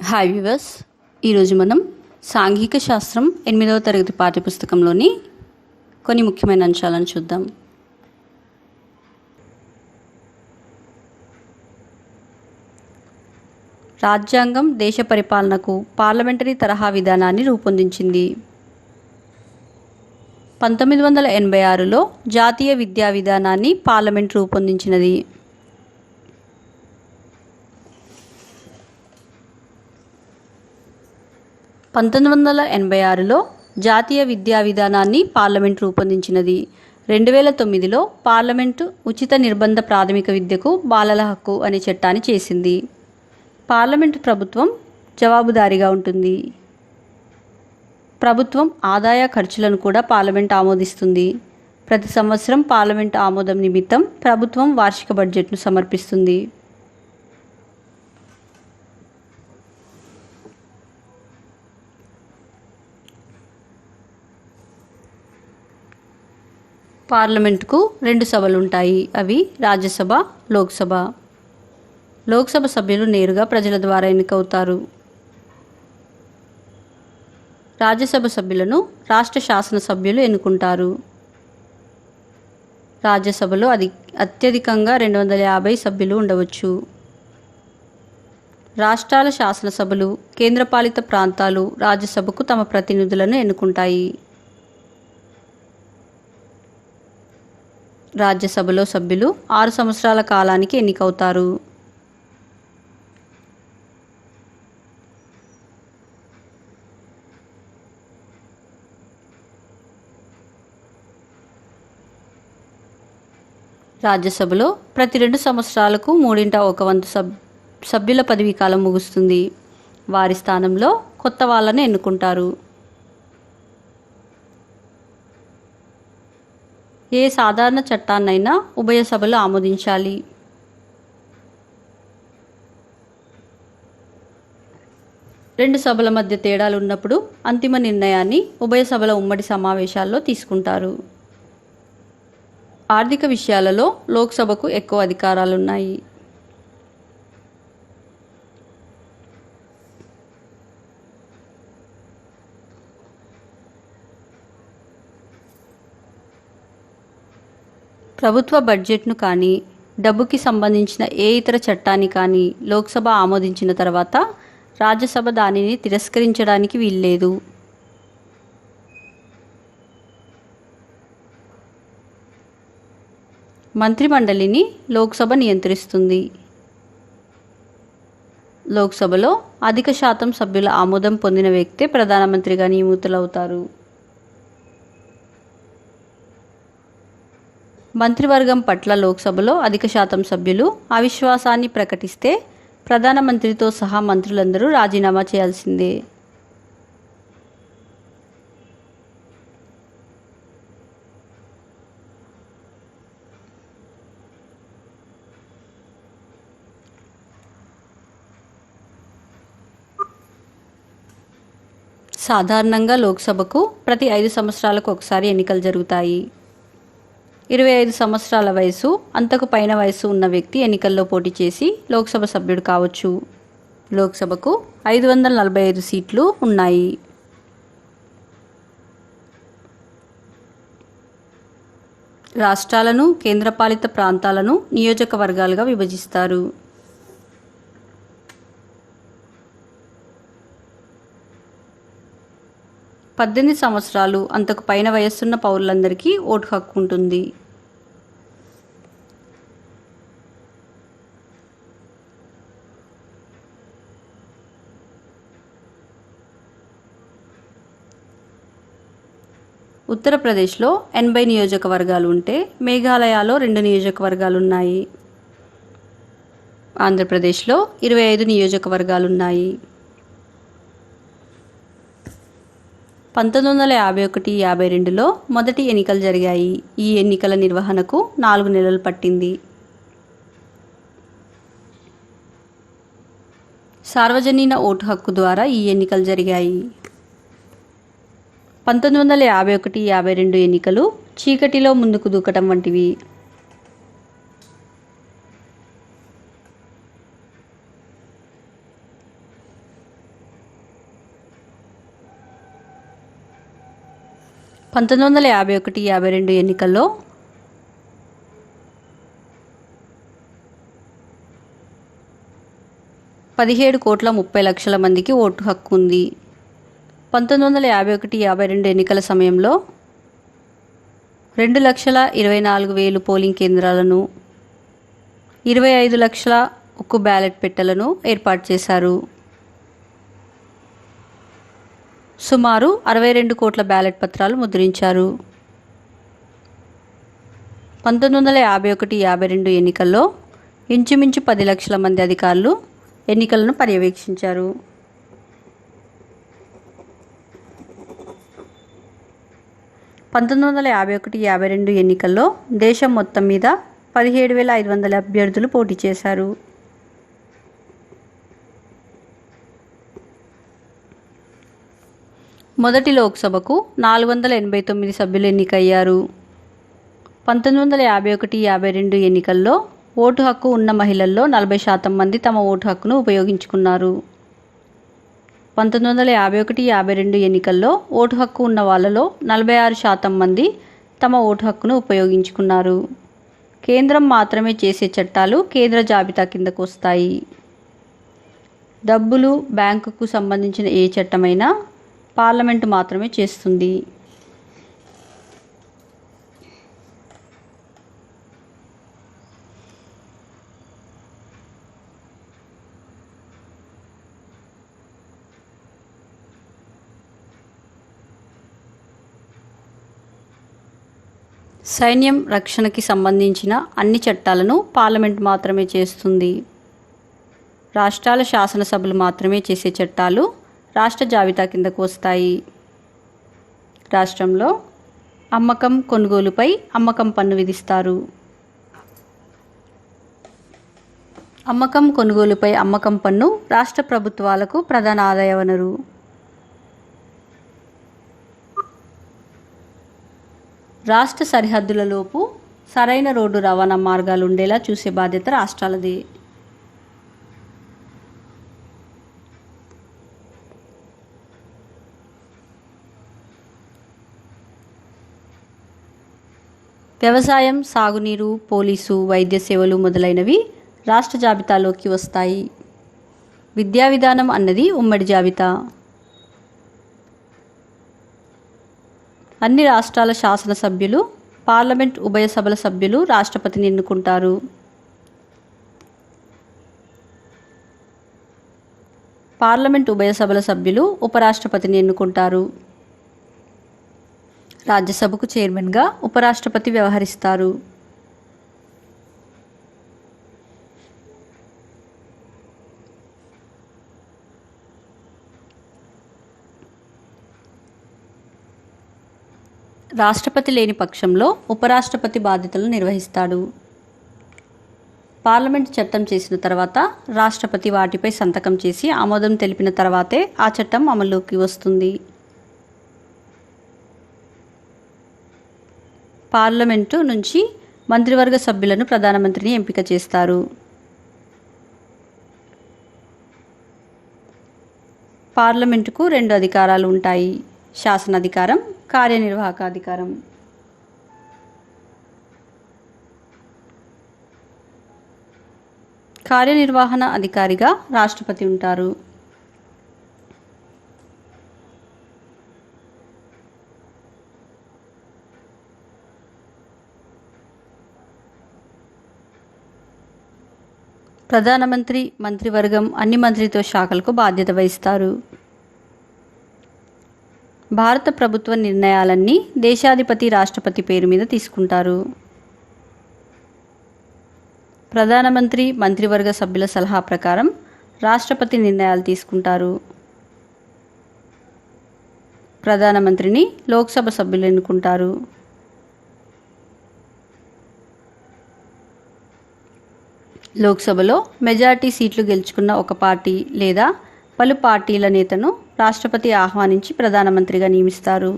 Hi viewers, ఈరోజు మనం సాంఘిక శాస్త్రం 8వ తరగతి పాఠ్యపుస్తకంలోని కొన్ని ముఖ్యమైన అంశాలను చూద్దాం. రాజ్యాంగం దేశ పరిపాలనకు పార్లమెంటరీ తరహా విధానాన్ని రూపొందించింది. 1986లో జాతీయ విద్యా విధానాన్ని పార్లమెంట్ రూపొందించినది. 1986లో జాతీయ విద్యా విధానాన్ని పార్లమెంట్ రూపొందించినది. 2009లో పార్లమెంటు ఉచిత నిర్బంధ ప్రాథమిక విద్యకు బాలల హక్కు అనే చట్టాన్ని చేసింది. పార్లమెంటు ప్రభుత్వం జవాబుదారీగా ఉంటుంది. ప్రభుత్వం ఆదాయ ఖర్చులను కూడా పార్లమెంట్ ఆమోదిస్తుంది. ప్రతి సంవత్సరం పార్లమెంటు ఆమోదం నిమిత్తం ప్రభుత్వం వార్షిక బడ్జెట్ను సమర్పిస్తుంది. పార్లమెంటుకు 2 సభలు ఉంటాయి. అవి రాజ్యసభ, లోక్సభ. లోక్సభ సభ్యులు నేరుగా ప్రజల ద్వారా ఎన్నికవుతారు. రాజ్యసభ సభ్యులను రాష్ట్ర శాసన సభ్యులు ఎన్నుకుంటారు. రాజ్యసభలో అత్యధికంగా 250 సభ్యులు ఉండవచ్చు. రాష్ట్రాల శాసనసభలు, కేంద్రపాలిత ప్రాంతాలు రాజ్యసభకు తమ ప్రతినిధులను ఎన్నుకుంటాయి. రాజ్యసభలో సభ్యులు 6 సంవత్సరాల కాలానికి ఎన్నికవుతారు. రాజ్యసభలో ప్రతి 2 సంవత్సరాలకు 3/1 సభ్యుల పదవీకాలం ముగుస్తుంది. వారి స్థానంలో కొత్త వాళ్ళను ఎన్నుకుంటారు. ఏ సాధారణ చట్టాన్నైనా ఉభయ సభలు ఆమోదించాలి. రెండు సభల మధ్య తేడాలు ఉన్నప్పుడు అంతిమ నిర్ణయాన్ని ఉభయ సభల ఉమ్మడి సమావేశాల్లో తీసుకుంటారు. ఆర్థిక విషయాలలో లోక్సభకు ఎక్కువ అధికారాలున్నాయి. ప్రభుత్వ బడ్జెట్ను కానీ, డబ్బుకి సంబంధించిన ఏ ఇతర చట్టాన్ని కానీ లోక్సభ ఆమోదించిన తర్వాత రాజ్యసభ దానిని తిరస్కరించడానికి వీల్లేదు. మంత్రిమండలిని లోక్సభ నియంత్రిస్తుంది. లోక్సభలో అధిక శాతం సభ్యుల ఆమోదం పొందిన వ్యక్తే ప్రధానమంత్రిగా నియమితులవుతారు. మంత్రివర్గం పట్ల లోక్సభలో అధిక శాతం సభ్యులు అవిశ్వాసాన్ని ప్రకటిస్తే ప్రధానమంత్రితో సహా మంత్రులందరూ రాజీనామా చేయాల్సిందే. సాధారణంగా లోక్సభకు ప్రతి 5 సంవత్సరాలకు ఒకసారి ఎన్నికలు జరుగుతాయి. 25 సంవత్సరాల వయసు, అంతకు పైన వయసు ఉన్న వ్యక్తి ఎన్నికల్లో పోటీ చేసి లోక్సభ సభ్యుడు కావచ్చు. లోక్సభకు 545 సీట్లు ఉన్నాయి. రాష్ట్రాలను, కేంద్రపాలిత ప్రాంతాలను నియోజకవర్గాలుగా విభజిస్తారు. పద్దెనిమిది సంవత్సరాలు అంతకు పైన వయస్సున్న పౌరులందరికీ ఓటు హక్కు ఉంటుంది. ఉత్తరప్రదేశ్లో 80 నియోజకవర్గాలు ఉంటే మేఘాలయలో 2 నియోజకవర్గాలున్నాయి. ఆంధ్రప్రదేశ్లో 25 నియోజకవర్గాలున్నాయి. 1951-52లో మొదటి ఎన్నికలు జరిగాయి. ఈ ఎన్నికల నిర్వహణకు 4 నెలలు పట్టింది. సార్వజనీన ఓటు హక్కు ద్వారా ఈ ఎన్నికలు జరిగాయి. 1951-52 ఎన్నికలు చీకటిలో ముందుకు దూకటం వంటివి. 1951-52 ఎన్నికల్లో 17,30,00,000 మందికి ఓటు హక్కు ఉంది. 1951-52 ఎన్నికల సమయంలో 2,24,000 పోలింగ్ కేంద్రాలను, 25 లక్షల ఉక్కు బ్యాలెట్ పెట్టెలను ఏర్పాటు చేశారు. సుమారు 62 కోట్ల బ్యాలెట్ పత్రాలు ముద్రించారు. 1951-52 ఎన్నికల్లో ఇంచుమించు 10 లక్షల మంది అధికారులు ఎన్నికలను పర్యవేక్షించారు. 1951-52 ఎన్నికల్లో దేశం మొత్తం మీద 17,500 అభ్యర్థులు పోటీ చేశారు. మొదటి లోక్సభకు 489 సభ్యులు ఎన్నికయ్యారు. 1951-52 ఎన్నికల్లో ఓటు హక్కు ఉన్న మహిళల్లో 40% మంది తమ ఓటు హక్కును ఉపయోగించుకున్నారు. 1951-52 ఎన్నికల్లో ఓటు హక్కు ఉన్న వాళ్ళలో 46% మంది తమ ఓటు హక్కును ఉపయోగించుకున్నారు. కేంద్రం మాత్రమే చేసే చట్టాలు కేంద్ర జాబితా కిందకు వస్తాయి. డబ్బులు, బ్యాంకుకు సంబంధించిన ఏ చట్టమైనా పార్లమెంటు మాత్రమే చేస్తుంది. సైన్యం, రక్షణకి సంబంధించిన అన్ని చట్టాలను పార్లమెంట్ మాత్రమే చేస్తుంది. రాష్ట్రాల శాసనసభలు మాత్రమే చేసే చట్టాలు రాష్ట్ర జాబితా కిందకు వస్తాయి. రాష్ట్రంలో అమ్మకం, కొనుగోలుపై అమ్మకం పన్ను విధిస్తారు. అమ్మకం, కొనుగోలుపై అమ్మకం పన్ను రాష్ట్ర ప్రభుత్వాలకు ప్రధాన ఆదాయ వనరు. రాష్ట్ర సరిహద్దులలోపు సరైన రోడ్డు రవాణా మార్గాలు ఉండేలా చూసే బాధ్యత రాష్ట్రాలదే. వ్యవసాయం, సాగునీరు, పోలీసు, వైద్య సేవలు మొదలైనవి రాష్ట్ర జాబితాలోకి వస్తాయి. విద్యా విధానం అన్నది ఉమ్మడి జాబితా. అన్ని రాష్ట్రాల శాసనసభ్యులు, పార్లమెంట్ ఉభయ సభల సభ్యులు రాష్ట్రపతిని ఎన్నుకుంటారు. పార్లమెంట్ ఉభయ సభల సభ్యులు ఉపరాష్ట్రపతిని ఎన్నుకుంటారు. రాజ్యసభకు చైర్మన్గా ఉపరాష్ట్రపతి వ్యవహరిస్తారు. రాష్ట్రపతి లేని పక్షంలో ఉపరాష్ట్రపతి బాధ్యతలు నిర్వహిస్తాడు. పార్లమెంట్ చట్టం చేసిన తర్వాత రాష్ట్రపతి వాటిపై సంతకం చేసి ఆమోదం తెలిపిన తర్వాతే ఆ చట్టం అమల్లోకి వస్తుంది. పార్లమెంటు నుంచి మంత్రివర్గ సభ్యులను ప్రధానమంత్రిని ఎంపిక చేస్తారు. పార్లమెంటుకు 2 అధికారాలు ఉంటాయి: శాసనాధికారం, కార్యనిర్వాహక అధికారం. కార్యనిర్వహణ అధికారిగా రాష్ట్రపతి ఉంటారు. ప్రధానమంత్రి మంత్రివర్గం అన్ని మంత్రిత్వ శాఖలకు బాధ్యత వహిస్తారు. భారత ప్రభుత్వ నిర్ణయాలన్నీ దేశాధిపతి, రాష్ట్రపతి పేరు మీద తీసుకుంటారు. ప్రధానమంత్రి మంత్రివర్గ సభ్యుల సలహా ప్రకారం రాష్ట్రపతి నిర్ణయాలు తీసుకుంటారు. ప్రధానమంత్రిని లోక్సభ సభ్యులు ఎన్నుకుంటారు. లోక్సభలో మెజారిటీ సీట్లు గెలుచుకున్న ఒక పార్టీ లేదా పలు పార్టీల నేతను రాష్ట్రపతి ఆహ్వానించి ప్రధానమంత్రిగా నియమిస్తారు.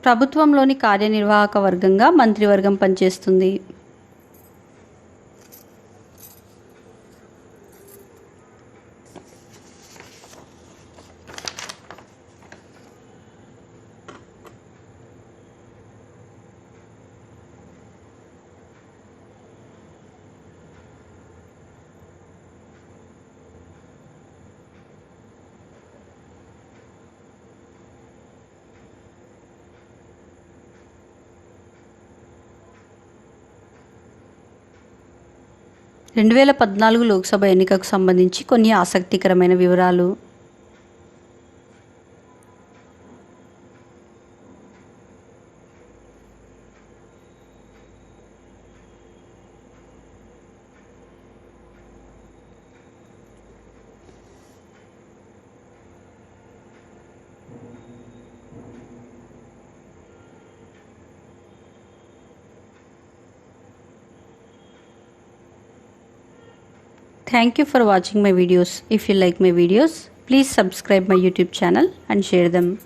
ప్రభుత్వంలోని కార్యనిర్వాహక వర్గంగా మంత్రివర్గం పనిచేస్తుంది. రెండు 2014 లోక్సభ ఎన్నికకు సంబంధించి కొన్ని ఆసక్తికరమైన వివరాలు. Thank you for watching my videos. If you like my videos, please subscribe my YouTube channel and share them.